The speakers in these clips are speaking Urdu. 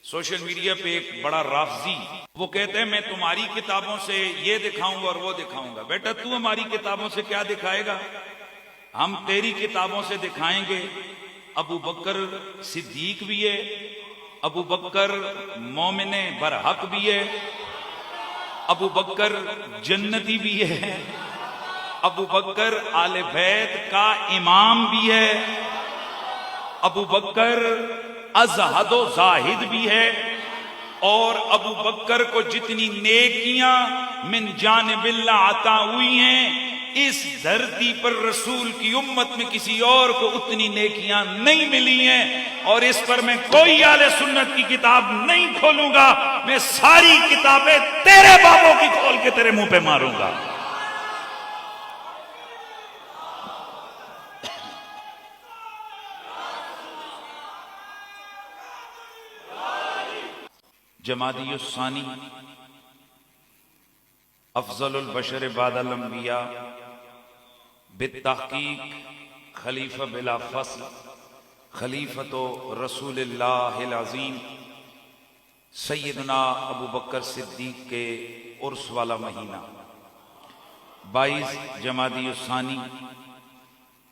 سوشل میڈیا پہ ایک بڑا رافضی وہ کہتے ہیں میں تمہاری کتابوں سے یہ دکھاؤں گا اور وہ دکھاؤں گا۔ بیٹا تو ہماری کتابوں سے کیا دکھائے گا؟ ہم تیری کتابوں سے دکھائیں گے ابو بکر صدیق بھی ہے، ابو بکر مومن برحق بھی ہے، ابو بکر جنتی بھی ہے، ابو بکر آل بیت کا امام بھی ہے، ابو بکر ازہد و زاہد بھی ہے، اور ابو بکر کو جتنی نیکیاں من جانب اللہ عطا ہوئی ہیں اس دھرتی پر رسول کی امت میں کسی اور کو اتنی نیکیاں نہیں ملی ہیں، اور اس پر میں کوئی اہل سنت کی کتاب نہیں کھولوں گا، میں ساری کتابیں تیرے بابوں کی کھول کے تیرے منہ پہ ماروں گا۔ جمادی الثانی افضل البشر بعد الانبیاء بالتحقیق خلیفہ بلا فصل خلیفۃ رسول اللہ العظیم سیدنا ابو بکر صدیق کے عرس والا مہینہ 22 جمادی الثانی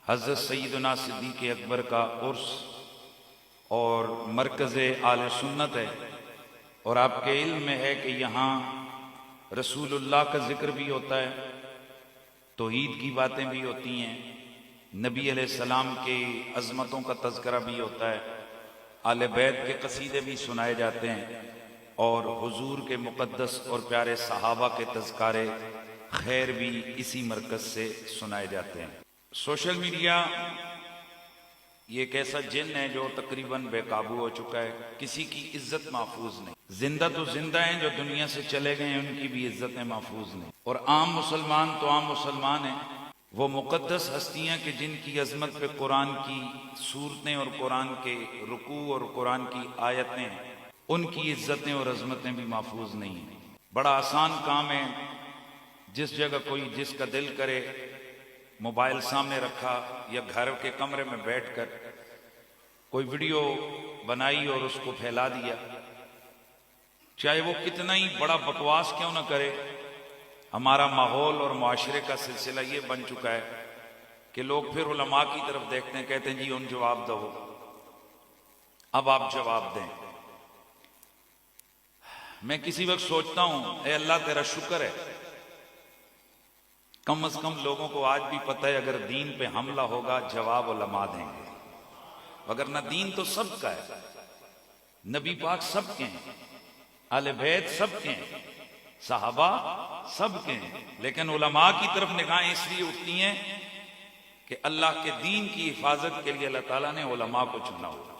حضرت سیدنا صدیق اکبر کا عرس اور مرکز آل سنت ہے، اور آپ کے علم میں ہے کہ یہاں رسول اللہ کا ذکر بھی ہوتا ہے، توحید کی باتیں بھی ہوتی ہیں، نبی علیہ السلام کی عظمتوں کا تذکرہ بھی ہوتا ہے، آل بیت کے قصیدے بھی سنائے جاتے ہیں، اور حضور کے مقدس اور پیارے صحابہ کے تذکارے خیر بھی اسی مرکز سے سنائے جاتے ہیں۔ سوشل میڈیا یہ ایک ایسا جن ہے جو تقریباً بے قابو ہو چکا ہے، کسی کی عزت محفوظ نہیں، زندہ تو زندہ ہیں جو دنیا سے چلے گئے ہیں ان کی بھی عزتیں محفوظ نہیں، اور عام مسلمان تو عام مسلمان ہیں، وہ مقدس ہستیاں کہ جن کی عظمت پہ قرآن کی صورتیں اور قرآن کے رکوع اور قرآن کی آیتیں ان کی عزتیں اور عظمتیں بھی محفوظ نہیں ہیں۔ بڑا آسان کام ہے، جس جگہ کوئی جس کا دل کرے موبائل سامنے رکھا یا گھر کے کمرے میں بیٹھ کر کوئی ویڈیو بنائی اور اس کو پھیلا دیا، چاہے وہ کتنا ہی بڑا بکواس کیوں نہ کرے۔ ہمارا ماحول اور معاشرے کا سلسلہ یہ بن چکا ہے کہ لوگ پھر علماء کی طرف دیکھتے ہیں، کہتے ہیں جی ان جواب دو، اب آپ جواب دیں۔ میں کسی وقت سوچتا ہوں اے اللہ تیرا شکر ہے، کم از کم لوگوں کو آج بھی پتہ ہے اگر دین پہ حملہ ہوگا جواب علماء دیں گے، وگرنہ دین تو سب کا ہے، نبی پاک سب کے ہیں، اہل بیت سب کے ہیں، صحابہ سب کے ہیں، لیکن علماء کی طرف نگاہیں اس لیے اٹھتی ہیں کہ اللہ کے دین کی حفاظت کے لیے اللہ تعالیٰ نے علماء کو چنا ہوا،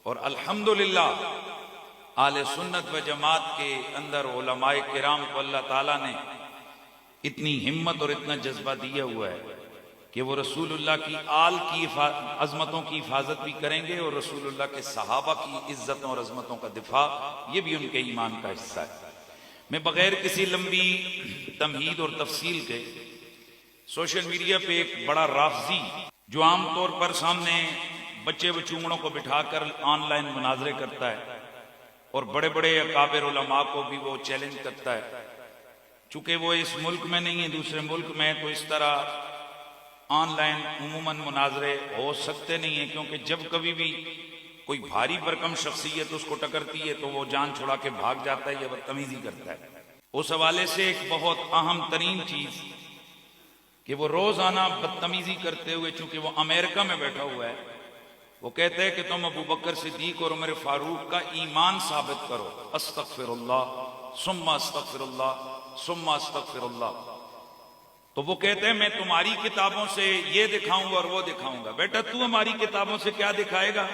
اور الحمدللہ اہل سنت و جماعت کے اندر علماء کرام کو اللہ تعالیٰ نے اتنی ہمت اور اتنا جذبہ دیا ہوا ہے کہ وہ رسول اللہ کی آل کی عظمتوں کی حفاظت بھی کریں گے، اور رسول اللہ کے صحابہ کی عزتوں اور عظمتوں کا دفاع یہ بھی ان کے ایمان کا حصہ ہے۔ میں بغیر کسی لمبی تمہید اور تفصیل کے سوشل میڈیا پہ ایک بڑا رافضی جو عام طور پر سامنے بچے بچونگڑوں کو بٹھا کر آن لائن مناظرے کرتا ہے، اور بڑے بڑے اکابر علماء کو بھی وہ چیلنج کرتا ہے، چونکہ وہ اس ملک میں نہیں ہے دوسرے ملک میں، تو اس طرح آن لائن عموماً مناظرے ہو سکتے نہیں ہیں، کیونکہ جب کبھی بھی کوئی بھاری بھرکم شخصیت اس کو ٹکرتی ہے تو وہ جان چھڑا کے بھاگ جاتا ہے یا بدتمیزی کرتا ہے۔ اس حوالے سے ایک بہت اہم ترین چیز کہ وہ روزانہ بدتمیزی کرتے ہوئے، چونکہ وہ امریکہ میں بیٹھا ہوا ہے، وہ کہتے ہیں کہ تم ابو بکر صدیق اور عمر فاروق کا ایمان ثابت کرو، استغفر اللہ ثم استغفر اللہ ثم استغفر اللہ۔ تو وہ کہتے ہیں میں تمہاری کتابوں سے یہ دکھاؤں گا اور وہ دکھاؤں گا۔ بیٹا تو ہماری کتابوں سے کیا دکھائے گا؟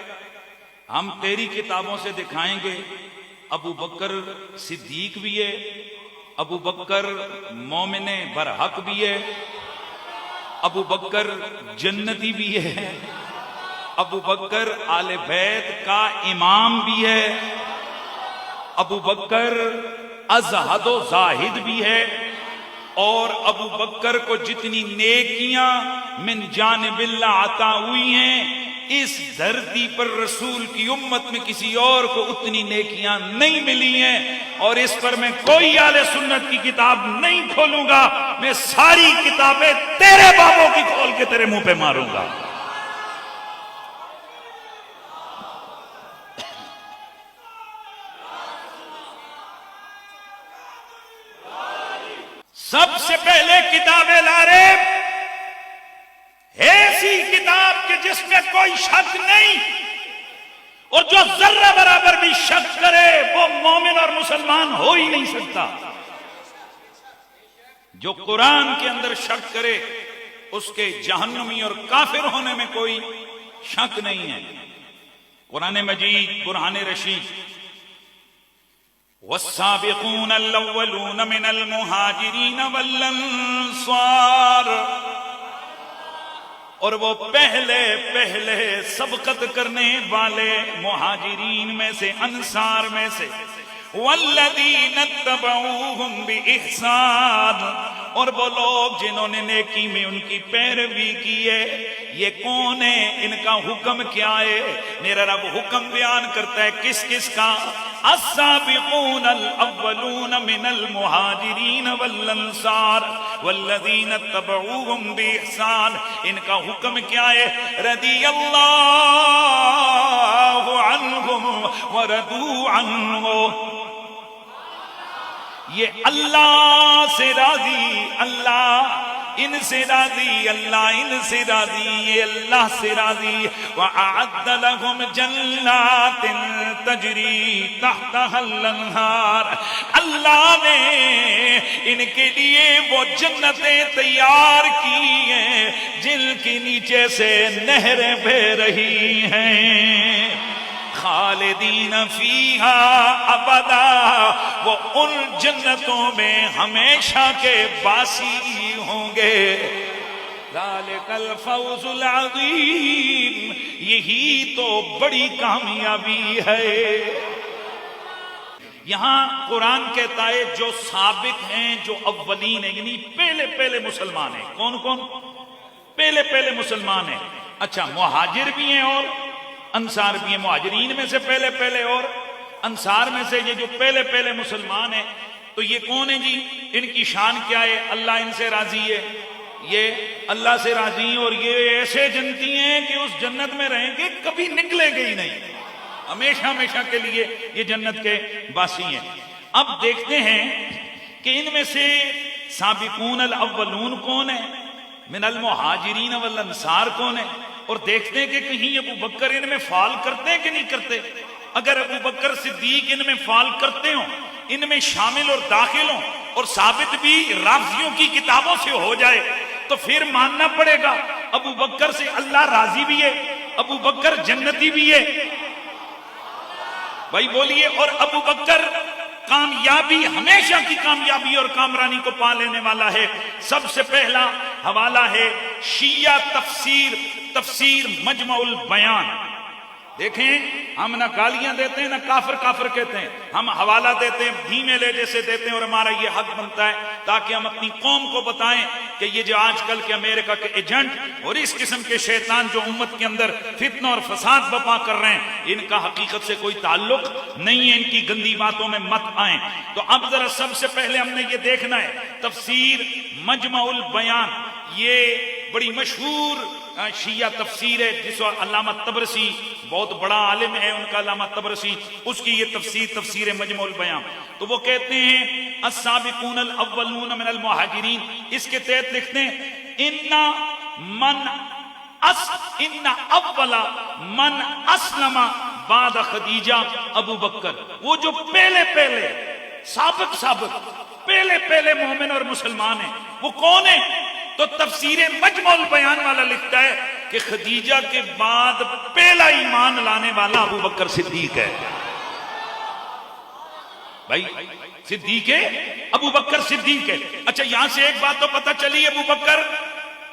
ہم تیری کتابوں سے دکھائیں گے ابو بکر صدیق بھی ہے، ابو بکر مومن برحق بھی ہے، ابو بکر جنتی بھی ہے، ابو بکر آل بیت کا امام بھی ہے، ابو بکر ازہد و زاہد بھی ہے، اور ابو بکر کو جتنی نیکیاں من جانب اللہ عطا ہوئی ہیں اس دھرتی پر رسول کی امت میں کسی اور کو اتنی نیکیاں نہیں ملی ہیں، اور اس پر میں کوئی اہل سنت کی کتاب نہیں کھولوں گا، میں ساری کتابیں تیرے بابوں کی کھول کے تیرے منہ پہ ماروں گا۔ سب سے پہلے کتاب لارے ایسی کتاب کہ جس میں کوئی شک نہیں، اور جو ذرہ برابر بھی شک کرے وہ مومن اور مسلمان ہو ہی نہیں سکتا۔ جو قرآن کے اندر شک کرے اس کے جہنمی اور کافر ہونے میں کوئی شک نہیں ہے۔ قرآن مجید برہان رشید والسابقون الاولون من المہاجرین والانصار، اور وہ پہلے سبقت کرنے والے مہاجرین میں سے، انصار میں سے، والذین اتبعوہم بإحسان، اور وہ لوگ جنہوں نے نیکی میں ان کی پیروی کی ہے۔ یہ کون ہے؟ ان کا حکم کیا ہے؟ میرا رب حکم بیان کرتا ہے کس کس کا؟ السابقون الاولون من المہاجرین والانصار والذین اتبعوہم بإحسان، ان کا حکم کیا ہے؟ رضی اللہ عنہم ورضوا عنہ، یہ اللہ سے راضی، اللہ ان سے راضی، اللہ ان سے راضی، یہ اللہ سے راضی۔ وَأَعَدَّ لَهُمْ جَنَّاتٍ تَجْرِي تَحْتَهَا الْأَنْهَارُ، اللہ نے ان کے لیے وہ جنتیں تیار کی ہیں جن کے نیچے سے نہریں بہہ رہی ہیں۔ خالدین فیہا ابدا، وہ ان جنتوں میں ہمیشہ کے باسی ہوں گے۔ ذالک الفوز العظیم، یہی تو بڑی کامیابی ہے۔ یہاں قرآن کہتا ہے جو سابق ہیں، جو اولین ہیں، یعنی پہلے مسلمان ہیں۔ کون کون؟ پہلے مسلمان ہیں۔ اچھا، مہاجر بھی ہیں اور انصار بھی ہیں۔ مہاجرین میں سے پہلے اور انصار میں سے یہ جو پہلے مسلمان ہیں، تو یہ کون ہیں جی؟ ان کی شان کیا ہے؟ اللہ ان سے راضی ہے، یہ اللہ سے راضی ہیں، اور یہ ایسے جنتی ہیں کہ اس جنت میں رہیں گے، کبھی نکلے گے ہی نہیں، ہمیشہ کے لیے یہ جنت کے باسی ہیں۔ اب دیکھتے ہیں کہ ان میں سے سابقون الاولون کون ہیں، من المہاجرین والانصار کون ہیں، اور دیکھتے ہیں کہ کہیں ابو بکر ان میں فعال کرتے ہیں کہ نہیں کرتے۔ اگر ابو بکر صدیق ان میں فعال کرتے ہوں، ان میں شامل اور داخل ہوں، اور ثابت بھی رافضیوں کی کتابوں سے ہو جائے، تو پھر ماننا پڑے گا ابو بکر سے اللہ راضی بھی ہے، ابو بکر جنتی بھی ہے۔ بھائی بولیے، اور ابو بکر کامیابی، ہمیشہ کی کامیابی اور کامرانی کو پا لینے والا ہے۔ سب سے پہلا حوالہ ہے شیعہ تفسیر مجمع البیان۔ دیکھیں، ہم نہ گالیاں دیتے ہیں نہ کافر کہتے ہیں، ہم حوالہ دیتے ہیں، دھیمے لہجے سے دیتے ہیں، اور ہمارا یہ حق بنتا ہے تاکہ ہم اپنی قوم کو بتائیں کہ یہ جو آج کل کے امریکہ کے ایجنٹ اور اس قسم کے شیطان جو امت کے اندر فتنہ اور فساد بپا کر رہے ہیں، ان کا حقیقت سے کوئی تعلق نہیں ہے، ان کی گندی باتوں میں مت آئیں۔ تو اب ذرا سب سے پہلے ہم نے یہ دیکھنا ہے تفسیر مجمع البیان، یہ بڑی مشہور شیعہ تفسیر ہے، جس کو علامہ طبرسی، بہت بڑا عالم ہے ان کا علامہ طبرسی، اس کی یہ تفسیر مجمع البیان۔ تو وہ کہتے ہیں السابقون الاولون من المہاجرین، اس کے تحت لکھتے ہیں ان اول من اسلم بعد خدیجہ ابو بکر، وہ جو پہلے پہلے مومن اور مسلمان ہیں، وہ کون ہیں؟ تو تفسیر مجمع البیان والا لکھتا ہے کہ خدیجہ کے بعد پہلا ایمان لانے والا ابو بکر صدیق ہے۔ بھائی صدیق ہے، ابو بکر صدیق ہے۔ اچھا، یہاں سے ایک بات تو پتہ چلی، ابو بکر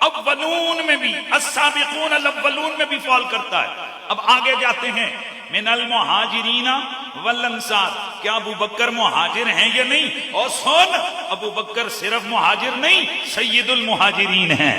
اولون میں بھی، السابقون الاولون میں بھی فعال کرتا ہے۔ اب آگے جاتے ہیں، من المہاجرین والانصار، کیا ابو بکر مہاجر ہیں یا نہیں؟ اور سن، ابو بکر صرف مہاجر نہیں، سید المہاجرین ہیں۔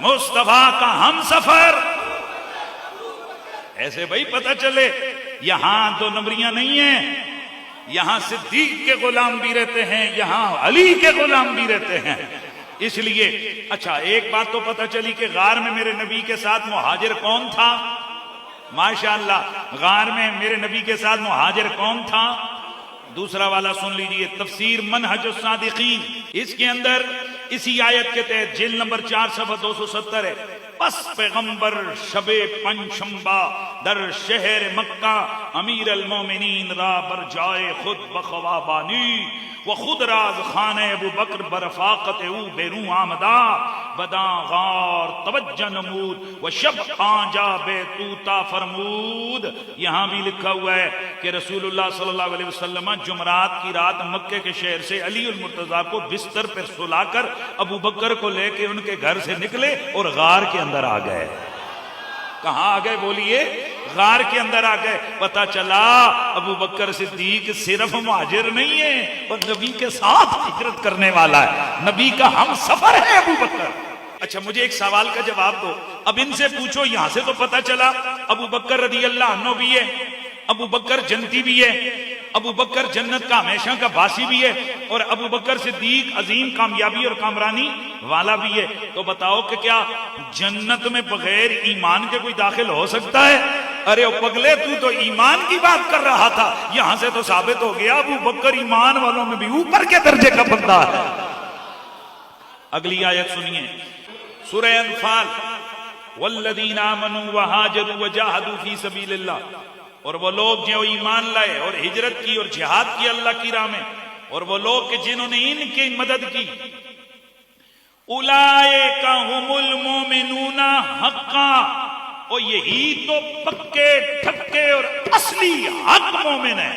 مصطفیٰ کا ہم سفر. ایسے بھائی پتہ چلے یہاں دو نمبریاں نہیں ہیں، یہاں صدیق کے غلام بھی رہتے ہیں، یہاں علی کے غلام بھی رہتے ہیں. اس لیے اچھا ایک بات تو پتہ چلی کہ غار میں میرے نبی کے ساتھ مہاجر کون تھا؟ ماشاءاللہ غار میں میرے نبی کے ساتھ مہاجر کون تھا؟ دوسرا والا سن لیجئے، تفسیر منہج الصادقین، اس کے اندر اسی آیت کے تحت جلد نمبر 4 صفحہ 270 ہے. پس پیغمبر شب پنجشنبہ در شہر مکہ امیر المومنین را بر جائے خود بخوابانی و خود راز خانہ ابو بکر برفاقت او بیرون آمدہ بداں غار توجہ نمود و شب آنجا بیتوتا فرمود. یہاں بھی لکھا ہوا ہے کہ رسول اللہ صلی اللہ علیہ وسلم جمعرات کی رات مکے کے شہر سے علی المرتضیٰ کو بستر پر سلا کر ابو بکر کو لے کے ان کے گھر سے نکلے اور غار کے اندر آ گئے. کہاں آ گئے بولیے؟ غار کے اندر آ گئے. پتا چلا ابو بکر صدیق صرف مہاجر نہیں ہے اور نبی کے ساتھ ہجرت کرنے والا ہے، نبی کا ہم سفر ہے ابو بکر. اچھا مجھے ایک سوال کا جواب دو. اب ان سے پوچھو، یہاں سے تو پتا چلا ابو بکر رضی اللہ عنہ بھی ہے، ابو بکر جنتی بھی ہے، ابو بکر جنت کا ہمیشہ کا باسی بھی ہے، اور ابو بکر صدیق عظیم کامیابی اور کامرانی والا بھی ہے. تو بتاؤ کہ کیا جنت میں بغیر ایمان کے کوئی داخل ہو سکتا ہے؟ ارے او پگلے تو ایمان کی بات کر رہا تھا، یہاں سے تو ثابت ہو گیا ابو بکر ایمان والوں میں بھی اوپر کے درجے کا بندہ ہے. اگلی آیت سنیے، سورہ انفال، والذین آمنوا وہاجروا وجاہدوا فی سبیل اللہ، اور وہ لوگ جو ایمان لائے اور ہجرت کی اور جہاد کی اللہ کی راہ میں، اور وہ لوگ کہ جنہوں نے ان کی مدد کی، اولئک ھم المؤمنون حقا، اور یہی تو پکے ٹھکے اور اصلی حق مومن ہیں،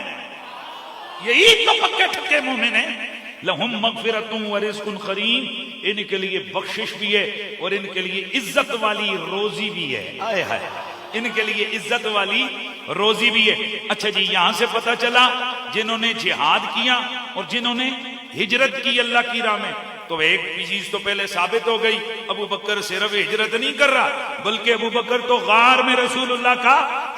یہی تو پکے ٹھکے مومن ہیں. لہم مغفرۃ ورزق کریم، ان کے لیے بخشش بھی ہے اور ان کے لیے عزت والی روزی بھی ہے. آئے ہائے، ان کے لیے عزت والی روزی بھی ہے. اچھا جی، یہاں سے پتا چلا جنہوں نے جہاد کیا اور جنہوں نے ہجرت کی اللہ کی راہ میں، تو ایک چیز تو پہلے ثابت ہو گئی، ابو بکر صرف ہجرت نہیں کر رہا بلکہ ابو بکر تو غار میں رسول اللہ کا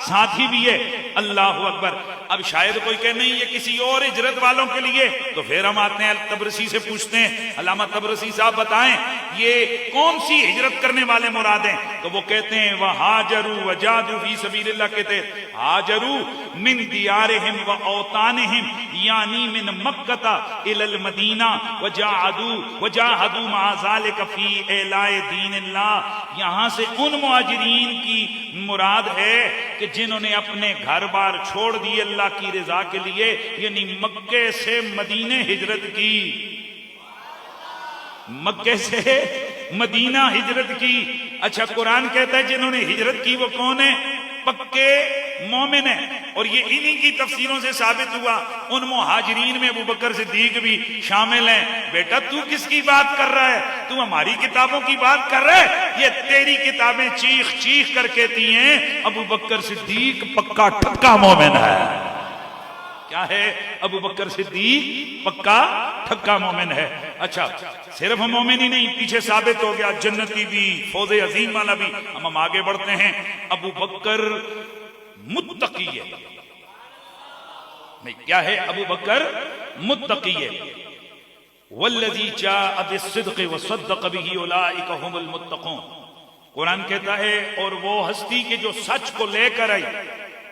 ساتھی بھی ہے. اللہ اکبر. اب شاید کوئی کہ نہیں یہ کسی اور ہجرت والوں کے لیے، تو پھر ہم آتے ہیں تبرسی سے پوچھتے ہیں، علامہ تبرسی صاحب بتائیں یہ کون سی ہجرت کرنے والے مراد ہیں؟ تو وہ کہتے ہیں وہاجروا وجاہدوا فی سبیل اللہ، کہتے ہیں ہاجروا من دیارہم و اوطانہم، یعنی من مکہ الی المدینہ، وجاہدوا مع ذلک فی اعلاء دین اللہ. یہاں سے ان مہاجرین کی مراد ہے کہ جنہوں نے اپنے گھر بار چھوڑ دیے اللہ کی رضا کے لیے، یعنی مکے سے مدینے ہجرت کی، مکے سے مدینہ ہجرت کی. اچھا قرآن کہتا ہے جنہوں نے ہجرت کی وہ کون ہیں؟ پکے مومن ہیں. اور یہ انہی کی تفسیروں سے ثابت ہوا، ان مہاجرین میں ابو بکر صدیق بھی شامل ہیں. بیٹا تو کس کی بات کر رہا ہے؟ تو ہماری کتابوں کی بات کر رہا ہے؟ یہ تیری کتابیں چیخ چیخ کر کہتی ہیں ابو بکر صدیق پکا ٹھکا مومن ہے. کیا ہے؟ ابو بکر صدیق پکا ٹھکا مومن ہے. اچھا صرف مومن ہی نہیں، پیچھے ثابت ہو گیا جنتی بھی، فوز عظیم والا بھی. ہم آگے بڑھتے ہیں. ابو بکر متقی ہے. نہیں کیا ہے؟ ابو بکر متقی ہے. والذی جاء بالصدق وصدق به اولئک هم المتقون. قرآن کہتا ہے اور وہ ہستی کے جو سچ کو لے کر آئی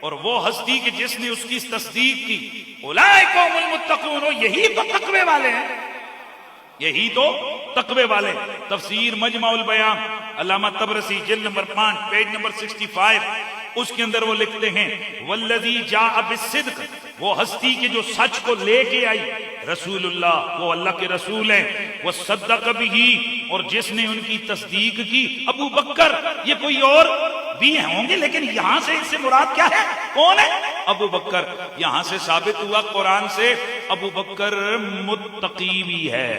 اور وہ ہستی کہ جس نے اس کی تصدیق کی، اولئک هم المتقون، یہی تو تقوی والے ہیں، یہی تو تقوی والے. تفسیر مجمع البیان علامہ تبرسی جلد نمبر 5 پیج نمبر 65، اس کے اندر وہ لکھتے ہیں والذی جاء بالصدق، وہ ہستی کہ جو سچ کو لے کے آئی، رسول اللہ، وہ اللہ کے رسول ہیں، وصدق به، اور جس نے ان کی تصدیق کی. ابو بکر، یہ کوئی اور بھی ہوں گے لیکن یہاں سے اس سے مراد کیا ہے؟ کون ہے؟ ابو بکر. یہاں سے ثابت ہوا قرآن سے ابو بکر متقی بھی ہے.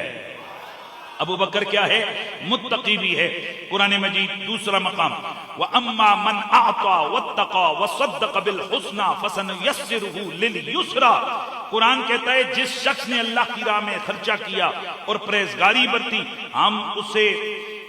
ابو بکر کیا ہے؟ متقی بھی ہے. قرآن مجید دوسرا مقام، وَأَمَّا مَنْ أَعْطَى وَاتَّقَى وَصَدَّقَ بِالْحُسْنَى فَسَنُيَسِّرُهُ لِلْيُسْرَى. قرآن کہتا ہے جس شخص نے اللہ کی راہ میں خرچہ کیا اور پرہیزگاری برتی، ہم اسے